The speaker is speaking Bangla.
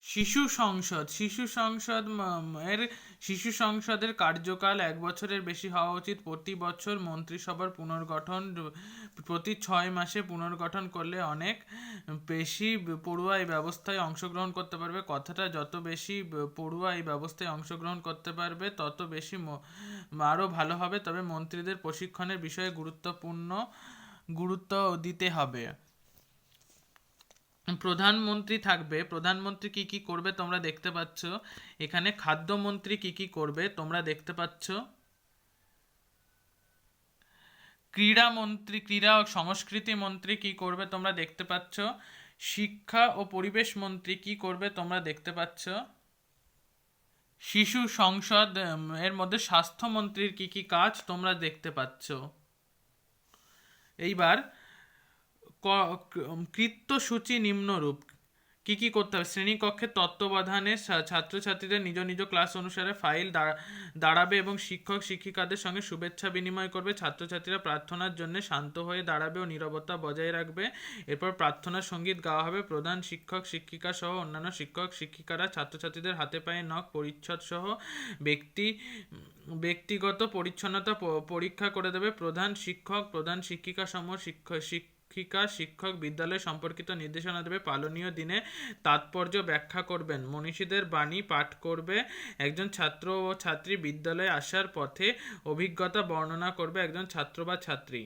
শিশু সংসদের কার্যকাল 1 বছরের বেশি হওয়া উচিত। প্রতি বছর মন্ত্রিসভার পুনর্গঠন প্রতি 6 মাসে পুনর্গঠন করলে অনেক বেশি পড়ুয়া এই ব্যবস্থায় অংশগ্রহণ করতে পারবে। কথাটা যত বেশি পড়ুয়া এই ব্যবস্থায় অংশগ্রহণ করতে পারবে তত বেশি আরও ভালো হবে। তবে মন্ত্রীদের প্রশিক্ষণের বিষয়ে গুরুত্ব দিতে হবে। প্রধানমন্ত্রী থাকবে। প্রধানমন্ত্রী কি কি করবে তোমরা দেখতে পাচ্ছ এখানে। খাদ্যমন্ত্রী কি কি করবে তোমরা দেখতে পাচ্ছ। ক্রীড়া ও সংস্কৃতি মন্ত্রী কি করবে তোমরা দেখতে পাচ্ছ। শিক্ষা ও পরিবেশ মন্ত্রী কি করবে তোমরা দেখতে পাচ্ছ। শিশু সংসদ এর মধ্যে স্বাস্থ্যমন্ত্রীর কি কি কাজ তোমরা দেখতে পাচ্ছ। এইবার কৃত্যসূচি নিম্নরূপ। কি কি করতে হবে। শ্রেণীকক্ষে তত্ত্বাবধানে ছাত্রছাত্রীদের নিজ নিজ ক্লাস অনুসারে ফাইল দাঁড়াবে এবং শিক্ষক শিক্ষিকাদের সঙ্গে শুভেচ্ছা বিনিময় করবে। ছাত্রছাত্রীরা প্রার্থনার জন্য শান্ত হয়ে দাঁড়াবে ও নীরবতা বজায় রাখবে। এরপর প্রার্থনা সঙ্গীত গাওয়া হবে। প্রধান শিক্ষক শিক্ষিকা সহ অন্যান্য শিক্ষক শিক্ষিকারা ছাত্রছাত্রীদের হাতে পায়ে নখ পরিচ্ছদ সহ ব্যক্তিগত পরিচ্ছন্নতা পরীক্ষা করে দেবে। প্রধান শিক্ষক প্রধান শিক্ষিকা সহ শিক্ষক বিদ্যালয় সম্পর্কিত নির্দেশনা দেবে। পালনীয় দিনে তাৎপর্য ব্যাখ্যা করবেন। মনীষীদের বাণী পাঠ করবে। একজন ছাত্র ও ছাত্রী বিদ্যালয়ে আসার পথে অভিজ্ঞতা বর্ণনা করবে একজন ছাত্র বা ছাত্রী।